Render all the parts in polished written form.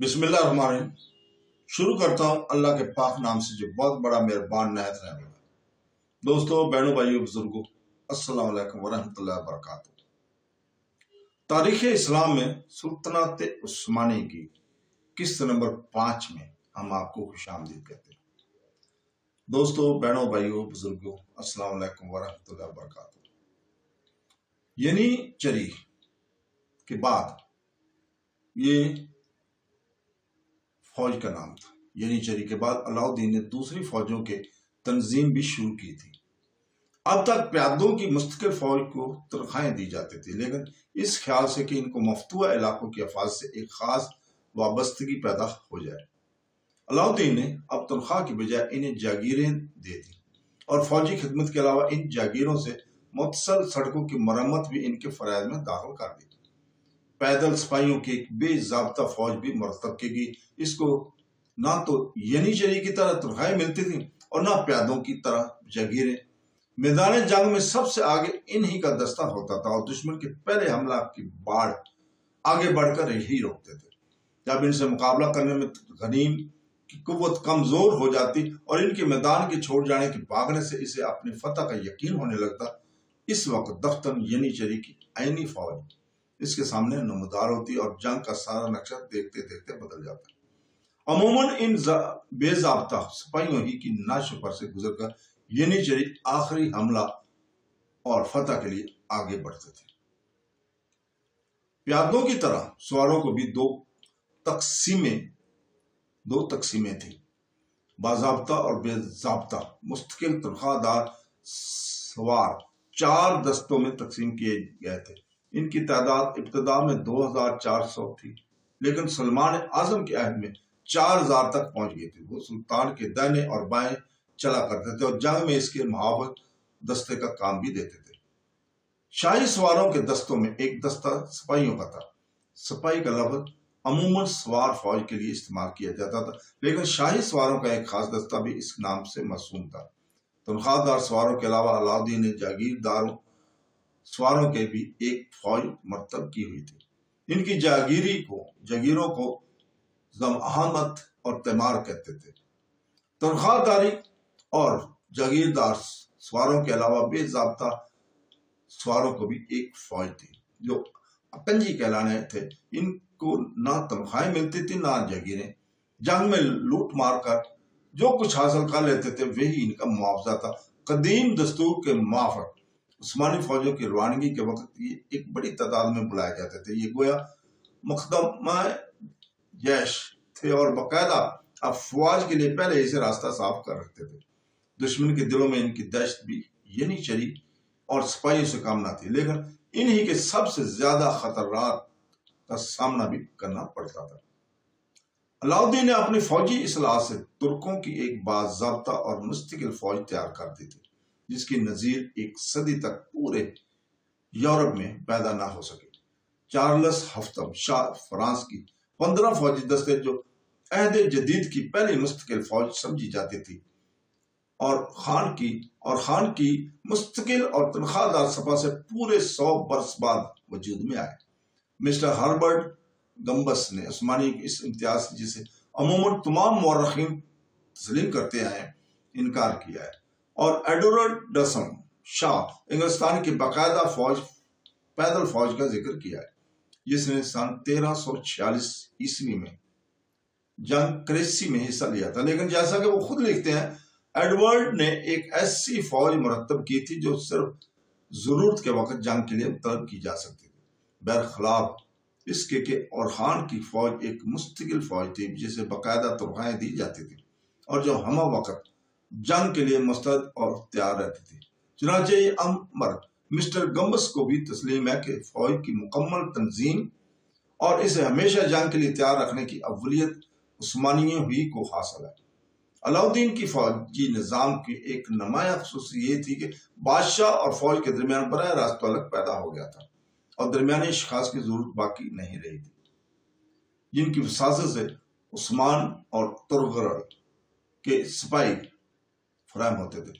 بسم اللہ الرحمن الرحیم۔ شروع کرتا ہوں اللہ کے پاک نام سے جو بہت بڑا مہربان نہایت رحم والا۔ دوستو، بہنوں، بھائیوں، بزرگوں، السلام علیکم ورحمۃ اللہ وبرکاتہ۔ تاریخ اسلام میں سلطنت عثمانی کی قسط نمبر 5 میں ہم آپ کو خوش آمدید کہتے ہیں۔ دوستو، بہنوں، بھائیوں، بزرگوں، السلام علیکم ورحمۃ اللہ وبرکاتہ۔ یعنی چری کے بعد یہ فوج کا نام تھا۔ یعنی چری کے بعد علاؤدین نے دوسری فوجوں کے تنظیم بھی شروع کی تھی۔ اب تک پیادوں کی مستقل فوج کو تنخواہیں دی جاتی تھی، لیکن اس خیال سے کہ ان کو مفتوحہ علاقوں کے افواج سے ایک خاص وابستگی پیدا ہو جائے، علاؤدین نے اب تنخواہ کی بجائے انہیں جاگیریں دے دی اور فوجی خدمت کے علاوہ ان جاگیروں سے متصل سڑکوں کی مرمت بھی ان کے فرائض میں داخل کر دی۔ پیدل سپاہیوں کی ایک بے ضابطہ فوج بھی مرتب کی گئی۔ اس کو نہ تو ینیچری کی طرح تنخواہیں ملتی تھیں اور نہ پیادوں کی طرح جاگیریں۔ میدان جنگ میں سب سے آگے انہی کا دستہ ہوتا تھا اور دشمن کے پہلے حملہ کی باڑ آگے بڑھ کر ہی روکتے تھے۔ جب ان سے مقابلہ کرنے میں غنیم کی قوت کمزور ہو جاتی اور ان کے میدان کے چھوڑ جانے کی بھاگنے سے اسے اپنی فتح کا یقین ہونے لگتا، اس وقت دفتن ینیچری کی عینی فوج اس کے سامنے نمودار ہوتی اور جنگ کا سارا نقشہ دیکھتے دیکھتے بدل جاتا۔ عموماً ان بے ضابطہ سپاہیوں ہی کی نعش پر سے گزر کر ینیچری آخری حملہ اور فتح کے لیے آگے بڑھتے تھے۔ پیادوں کی طرح سواروں کو بھی دو تقسیمیں تھیں، باضابطہ اور بے ضابطہ۔ مستقل تنخواہ دار سوار 4 دستوں میں تقسیم کیے گئے تھے۔ ان کی تعداد ابتدا میں 2400 تھی، لیکن سلمان اعظم کے عہد میں 4000 تک پہنچ گئی تھی۔ وہ سلطان کے دائیں اور بائیں چلا کرتے تھے اور جنگ میں اس کے محافظ دستے کا کام بھی دیتے تھے۔ شاہی سواروں کے دستوں میں ایک دستہ سپاہیوں کا تھا۔ سپاہی کا لفظ عموماً سوار فوج کے لیے استعمال کیا جاتا تھا، لیکن شاہی سواروں کا ایک خاص دستہ بھی اس نام سے موسوم تھا۔ تنخواہ دار سواروں کے علاوہ علاؤدین نے جاگیرداروں سواروں کے بھی ایک فوج مرتب کی ہوئی تھی۔ ان کی جاگیروں کو ضمانت اور تیمار کہتے تھے۔ تنخواہ داری اور جاگیردار سواروں کے علاوہ بے ضابطہ سواروں کو بھی ایک فوج تھی جو اکنجی کہلانے تھے۔ ان کو نہ تنخواہیں ملتی تھی نہ جاگیریں۔ جنگ میں لوٹ مار کر جو کچھ حاصل کر لیتے تھے وہی ان کا معاوضہ تھا۔ قدیم دستور کے موافق عثمانی فوجوں کی روانگی کے وقت یہ ایک بڑی تعداد میں بلائے جاتے تھے۔ یہ گویا مقدمہ جیش تھے اور باقاعدہ افواج کے لیے پہلے اسے راستہ صاف کر رکھتے تھے۔ دشمن کے دلوں میں ان کی دہشت بھی ینیچری اور سپاہیوں سے کم نہ تھی، لیکن انہی کے سب سے زیادہ خطرات کا سامنا بھی کرنا پڑتا تھا۔ علاؤدین نے اپنی فوجی اصلاح سے ترکوں کی ایک باضابطہ اور مستقل فوج تیار کر دی تھی، جس کی نظیر ایک صدی تک پورے یورپ میں پیدا نہ ہو سکے۔ چارلس ہفتم شاہ فرانس کی 15 فوجی دستے جو عہد جدید کی پہلی مستقل فوج سمجھی جاتی تھی اور خان کی مستقل اور تنخواہ دار سپاہ سے پورے 100 برس بعد وجود میں آئے۔ مسٹر ہربرٹ گمبس نے عثمانی کی اس امتیاز جسے عموماً تمام مورخین تسلیم کرتے ہیں انکار کیا ہے، اور ایڈورڈ ڈسم شاہ انگلستان کی باقاعدہ پیدل فوج کا ذکر کیا ہے، جس نے سن 1346 عیسوی میں جنگ کریسی میں حصہ لیا تھا۔ لیکن جیسا کہ وہ خود لکھتے ہیں، ایڈورڈ نے ایک ایسی فوج مرتب کی تھی جو صرف ضرورت کے وقت جنگ کے لیے طلب کی جا سکتی تھی، برخلاف اس کے کہ اور خان کی فوج ایک مستقل فوج تھی جسے باقاعدہ تنخواہیں دی جاتی تھی اور جو ہمہ وقت جنگ کے لیے مستعد اور تیار رہتی تھی۔ چنانچہ یہ امر مسٹر گمبس کو بھی تسلیم ہے کہ فوج کی مکمل تنظیم اور اسے ہمیشہ جنگ کے لیے تیار رکھنے کی اولیت عثمانیوں ہی کو حاصل ہے۔ علاؤدین کی فوجی نظام کی ایک نمایاں خصوصی یہ تھی کہ بادشاہ اور فوج کے درمیان براہ راست تعلق پیدا ہو گیا تھا اور درمیانی اشخاص کی ضرورت باقی نہیں رہی تھی، جن کی وساطت سے عثمان اور ترغرل کے سپاہی فراہم ہوتے تھے۔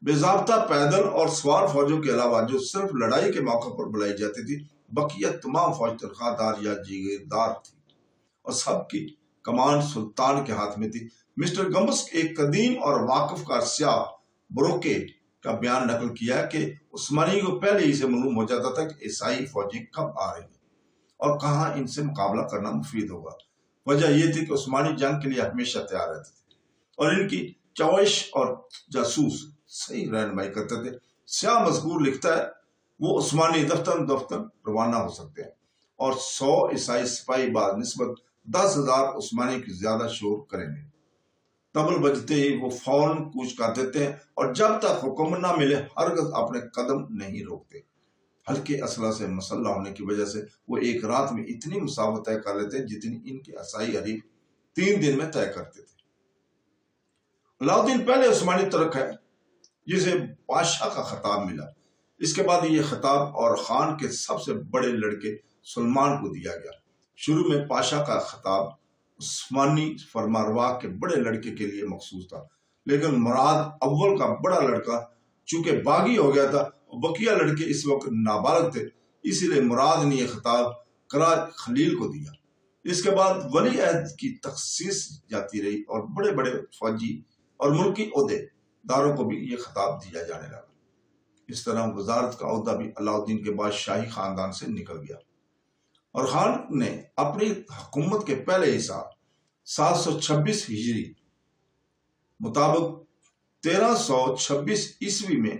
بے ضابطہ پیدل اور سوار فوجوں کے علاوہ جو صرف لڑائی کے موقع پر بلائی جاتی تھی، بقیہ تمام فوج تنخواہ دار یا جاگیردار تھی اور سب کی کمان سلطان کے ہاتھ میں تھی۔ مسٹر گمبس ایک قدیم اور واقف کا سیاہ بروکے کا بیان نقل کیا کہ عثمانی کو پہلے ہی سے معلوم ہو جاتا تھا کہ عیسائی فوجیں کب آ رہی ہیں اور کہاں ان سے مقابلہ کرنا مفید ہوگا۔ وجہ یہ تھی کہ عثمانی جنگ کے لیے ہمیشہ تیار رہتے تھے اور ان کی چوائش اور جاسوس صحیح رہنمائی کرتے تھے۔ سیاہ مذکور لکھتا ہے وہ عثمانی دفتر روانہ ہو سکتے ہیں اور 100 عیسائی سپاہی بعد نسبت 10,000 عثمانی کی زیادہ شور کریں گے۔ تبل بجتے ہی وہ فوراً کوچ کر دیتے ہیں اور جب تک حکم نہ ملے ہرگز اپنے قدم نہیں روکتے۔ ہلکے اسلحہ سے مسلح ہونے کی وجہ سے وہ ایک رات میں اتنی مسافت طے کر لیتے ہیں جتنی ان کے عیسائی حریف 3 دن میں طے کرتے تھے۔ علاؤدین پہلے عثمانی ترک ہے جسے بادشاہ کا خطاب ملا۔ اس کے بعد یہ خطاب اور خان کے سب سے بڑے لڑکے سلمان کو دیا گیا۔ شروع میں پاشا کا خطاب عثمانی فرمانروا کے بڑے لڑکے کے لیے مخصوص تھا، لیکن مراد اول کا بڑا لڑکا چونکہ باغی ہو گیا تھا اور بقیہ لڑکے اس وقت نابالغ تھے، اسی لیے مراد نے یہ خطاب قرا خلیل کو دیا۔ اس کے بعد ولی عہد کی تخصیص جاتی رہی اور بڑے بڑے فوجی اور ملکی عہدے داروں کو بھی یہ خطاب دیا جانے لگا۔ اس طرح وزارت کا عہدہ بھی علاؤدین کے بعد شاہی خاندان سے نکل گیا اور خان نے اپنی حکومت کے پہلے ہی سال 726 ہجری مطابق 1326 عیسوی میں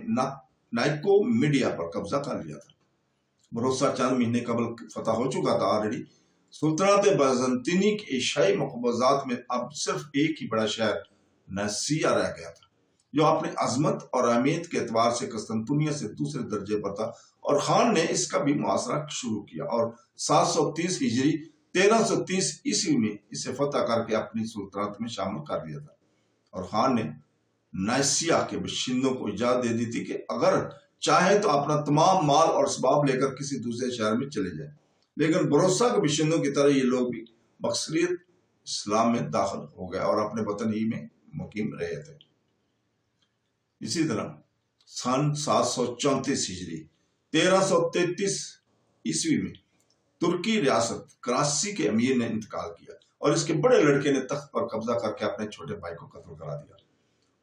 نائکو میڈیا پر قبضہ کر لیا تھا۔ بھروسہ چند مہینے قبل فتح ہو چکا تھا آلریڈی۔ سلطنت بازنطینی کے ایشیائی مقبوضات میں اب صرف ایک ہی بڑا شہر نائسیا رہ گیا تھا جو اپنے عظمت اور اہمیت کے اعتبار سے قسطنطنیہ سے دوسرے درجے پر تھا، اور خان نے اس کا بھی محاصرہ شروع کیا اور 730 ہجری 1330 عیسوی میں اسے فتح کر کے اپنی سلطنت میں شامل کر لیا تھا۔ اور خان نے نائسیا کے باشندوں کو اجازت دے دی تھی کہ اگر چاہے تو اپنا تمام مال اور اسباب لے کر کسی دوسرے شہر میں چلے جائیں، لیکن بروسا کے باشندوں کی طرح یہ لوگ بھی بکثریت اسلام میں داخل ہو گئے اور اپنے وطن ہی میں مقیم رہے تھے۔ اسی طرح سن 734 ہجری 1333 عیسوی میں ترکی ریاست کراچی کے امیر نے انتقال کیا اور اس کے بڑے لڑکے نے تخت پر قبضہ کر کے اپنے چھوٹے بھائی کو قتل کرا دیا،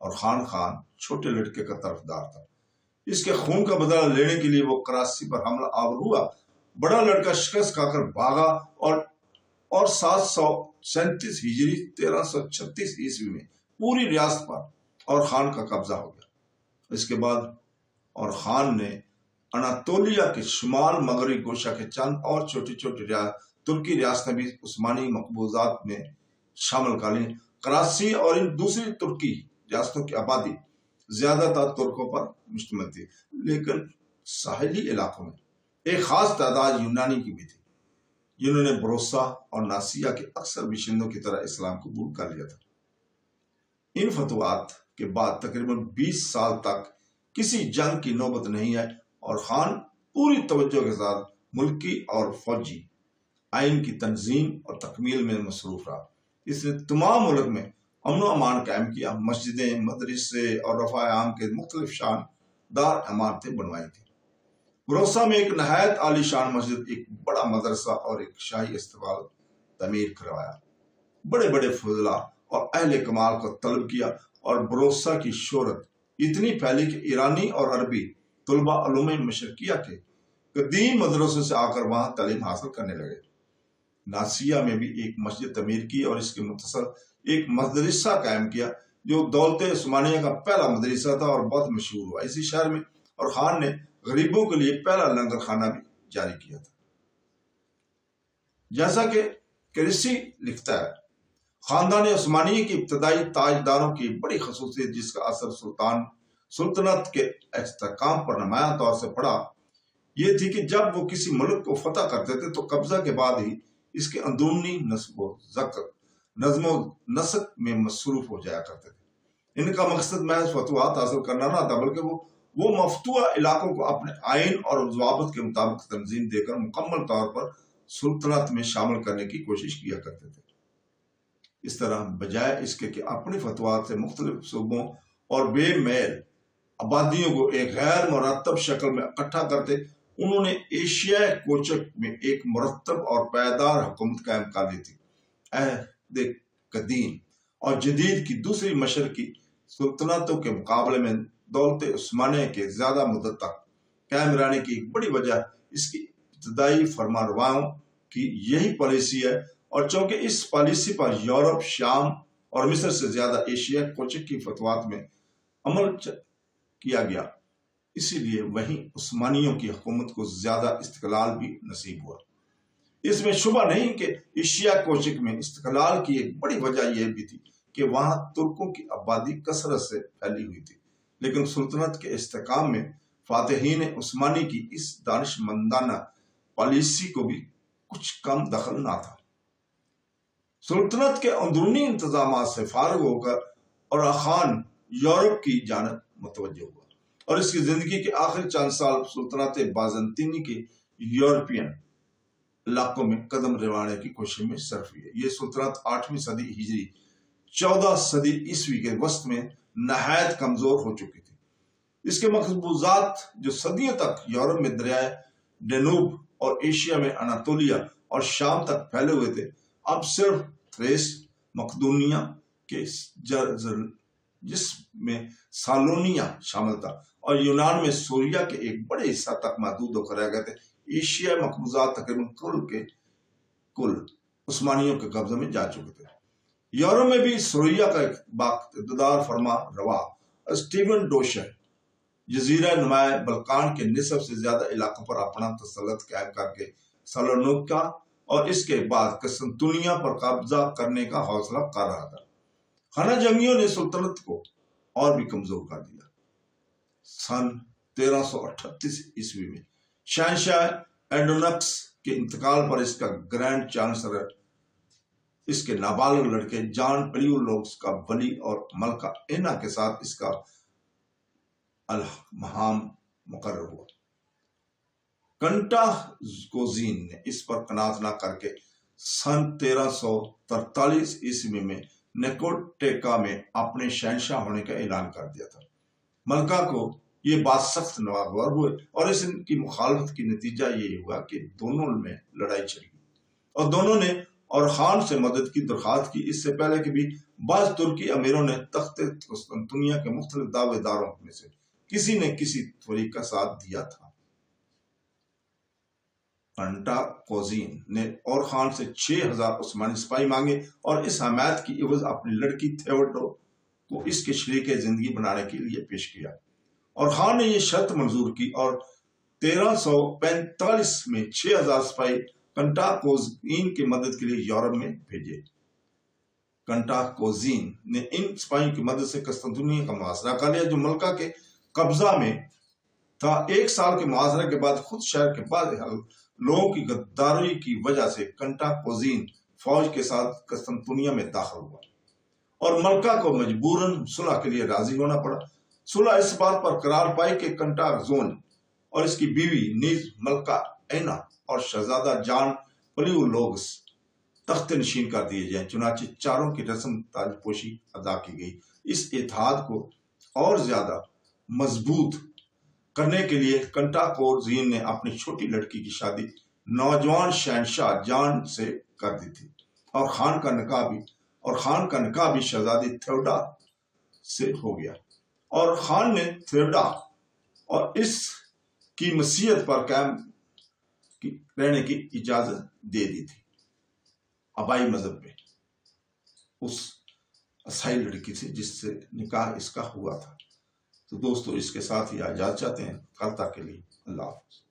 اور خان چھوٹے لڑکے کا طرفدار تھا۔ اس کے خون کا بدلہ لینے کے لیے وہ کراچی پر حملہ آور ہوا۔ بڑا لڑکا شکست کھا کر بھاگا اور 737 ہجری 1336 عیسوی میں پوری ریاست پر اور خان کا قبضہ ہو گیا۔ اس کے بعد اور خان نے اناطولیہ کے شمال مغربی گوشہ کے چند اور چھوٹی چھوٹی ترکی ریاستیں بھی عثمانی مقبوضات میں شامل کر لیں۔ کراچی اور ان دوسری ترکی ریاستوں کی آبادی زیادہ تر ترکوں پر مشتمل تھی، لیکن ساحلی علاقوں میں ایک خاص تعداد یونانی کی بھی تھی جنہوں نے بروسا اور ناسیا کے اکثر باشندوں کی طرح اسلام قبول کر لیا تھا۔ ان فتوحات کے بعد تقریباً 20 سال تک کسی جنگ کی نوبت نہیں آئی اور خان پوری توجہ کے ساتھ ملکی اور فوجی آئین کی تنظیم اور تکمیل میں مصروف رہا۔ اس نے تمام ملک میں امن و امان قائم کیا، مسجدیں، مدرسے اور رفاع عام کے مختلف شان دار عمارتیں بنوائی تھیں۔ بروسا میں ایک نہایت عالی شان مسجد، ایک بڑا مدرسہ اور ایک شاہی استقبال تعمیر کروایا۔ بڑے بڑے فضلاء اور اہل کمال کو طلب کیا اور بروسا کی شہرت اتنی پھیلی کہ ایرانی اور عربی طلباء علوم مشرقیہ کے قدیم مدرسوں سے آ کر وہاں تعلیم حاصل کرنے لگے۔ ناسیا میں بھی ایک مسجد تعمیر کی اور اس کے متصل ایک مدرسہ قائم کیا جو دولت عثمانیہ کا پہلا مدرسہ تھا اور بہت مشہور ہوا اسی شہر میں، اور خان نے غریبوں کے لیے پہلا لنگر خانہ بھی جاری کیا تھا۔ جیسا کہ کریسی لکھتا ہے، خاندان عثمانیہ کی ابتدائی تاجداروں کی بڑی خصوصیت جس کا اثر سلطنت کے استحکام پر نمایاں طور سے پڑا، یہ تھی کہ جب وہ کسی ملک کو فتح کرتے تھے تو قبضہ کے بعد ہی اس کے اندرونی نظم و نسق میں مصروف ہو جایا کرتے تھے۔ ان کا مقصد محض فتوحات حاصل کرنا نہ تھا، بلکہ وہ مفتوحہ علاقوں کو اپنے آئین اور ضوابط کے مطابق تنظیم دے کر مکمل طور پر سلطنت میں شامل کرنے کی کوشش کیا کرتے تھے۔ اس طرح بجائے اس کے کہ اپنی فتوحات سے مختلف صوبوں اور بے میل آبادیوں کو ایک غیر مرتب شکل میں اکٹھا کرتے، انہوں نے ایشیا کوچک میں ایک مرتب اور پائیدار حکومت قائم کر دی تھی۔ قدیم اور جدید کی دوسری مشرقی سلطنتوں کے مقابلے میں دولت عثمانیہ کے زیادہ مدت تک قائم رہنے کی ایک بڑی وجہ اس کی ابتدائی فرمانرواؤں کی یہی پالیسی ہے، اور چونکہ اس پالیسی پر یورپ، شام اور مصر سے زیادہ ایشیا کوچک کی فتوحات میں عمل کیا گیا، اسی لیے وہیں عثمانیوں کی حکومت کو زیادہ استقلال بھی نصیب ہوا۔ اس میں شبہ نہیں کہ ایشیا کوچک میں استقلال کی ایک بڑی وجہ یہ بھی تھی کہ وہاں ترکوں کی آبادی کثرت سے پھیلی ہوئی تھی، لیکن سلطنت کے استحکام میں فاتحین عثمانی کی اس دانش مندانہ پالیسی کو بھی کچھ کم دخل نہ تھا۔ سلطنت کے اندرونی انتظامات سے فارغ ہو کر اور خان یورپ کی جانب متوجہ ہوا، اور اس کی زندگی کے آخری چند سال سلطنت بازنطینی کے یورپین علاقوں میں قدم روانے کی کوشش میں صرف ہوئی ہے۔ یہ سلطنت 8ویں صدی ہجری 14 صدی عیسوی کے وسط میں نہایت کمزور ہو چکی تھی۔ اس کے مقبوضات جو صدیوں تک یورپ میں دریائے ڈینوب اور ایشیا میں اناطولیہ اور شام تک پھیلے ہوئے تھے، اب صرف تھریس، مقدونیہ کے جس میں سالونیا شامل تھا، اور یونان میں سوریا کے ایک بڑے حصہ تک محدود ہو کر رہ گئے تھے۔ ایشیا مقبوضات تقریباً کل عثمانیوں کے قبضے میں جا چکے تھے۔ یورپ میں بھی سوریا کا ایک بااقتدار فرما روا اسٹیون ڈوشر جزیرہ نما بلقان کے نصف سے زیادہ علاقوں پر اپنا تسلط قائم کر کے سالونیکا اور اس کے بعد قسطنطنیہ پر قبضہ کرنے کا حوصلہ کر رہا تھا۔ خانہ جنگیوں نے سلطنت کو اور بھی کمزور کر دیا۔ سن 1338 عیسوی میں شہنشاہ ایڈونکس کے انتقال پر اس کا گرینڈ چانسلر اس کے نابالغ لڑکے جان پلیولوکس کا ولی اور ملکہ اینا کے ساتھ اس کا الہام مقرر ہوا۔ کنٹا کوزین نے اس پر قناعت نہ کر کے سن 1343 عیسوی میں نیکوٹیکا میں اپنے شہنشاہ ہونے کا اعلان کر دیا تھا۔ ملکہ کو یہ بات سخت ناگوار ہوئے، اور اس کی مخالفت کی نتیجہ یہ ہوا کہ دونوں میں لڑائی چھڑ گئی، اور دونوں نے اور خان سے مدد کی درخواست کی، اس سے پہلے کہ بھی بعض ترکی امیروں نے تخت قسطنطنیہ کے مختلف دعوے داروں میں سے کسی نے کسی فریق کا ساتھ دیا تھا۔ کنٹا کوزین نے اور خان سے 6000 عثمانی سپاہی مانگے، اور اس حمایت کی عوض اپنی لڑکی تھیوڈو کو اس کے شریک زندگی بنانے کے لیے پیش کیا، اور خان نے یہ شرط منظور کی، اور 1345 میں 6000 سپاہی کنٹا کوزین کی مدد کے لیے یورپ میں بھیجے۔ کنٹا کوزین نے ان سپاہیوں کی مدد سے قسطنطنیہ کا محاصرہ کر لیا، جو ملکہ کے قبضہ میں تھا۔ 1 سال کے محاصرے کے بعد خود شہر کے بعض لوگوں کی غداری کی وجہ سے کنٹا کوزین فوج کے ساتھ قسطنطنیہ میں داخل ہوا، اور ملکہ کو مجبوراً صلح کے لیے راضی ہونا پڑا۔ صلح اس بات پر قرار پائی کہ کنٹا زون اور اس کی بیوی نیز ملکہ اینا اور شہزادہ جان پلیولوگس تخت نشین کر دیے جائیں، چنانچہ چاروں کی رسم تاج پوشی ادا کی گئی۔ اس اتحاد کو اور زیادہ مضبوط کرنے کے لیے کنٹا کوزین نے اپنی چھوٹی لڑکی کی شادی نوجوان شہنشاہ جان سے کر دی تھی، اور خان کا نکاح بھی شہزادی تھیوڈا سے ہو گیا، اور خان نے تھیوڈا اور اس کی مسیحیت پر قائم رہنے کی اجازت دے دی تھی، آبائی مذہب میں، اس عیسائی لڑکی سے جس سے نکاح اس کا ہوا تھا۔ تو دوستو، اس کے ساتھ ہی اجازت چاہتے ہیں، کل تک کے لیے اللہ حافظ۔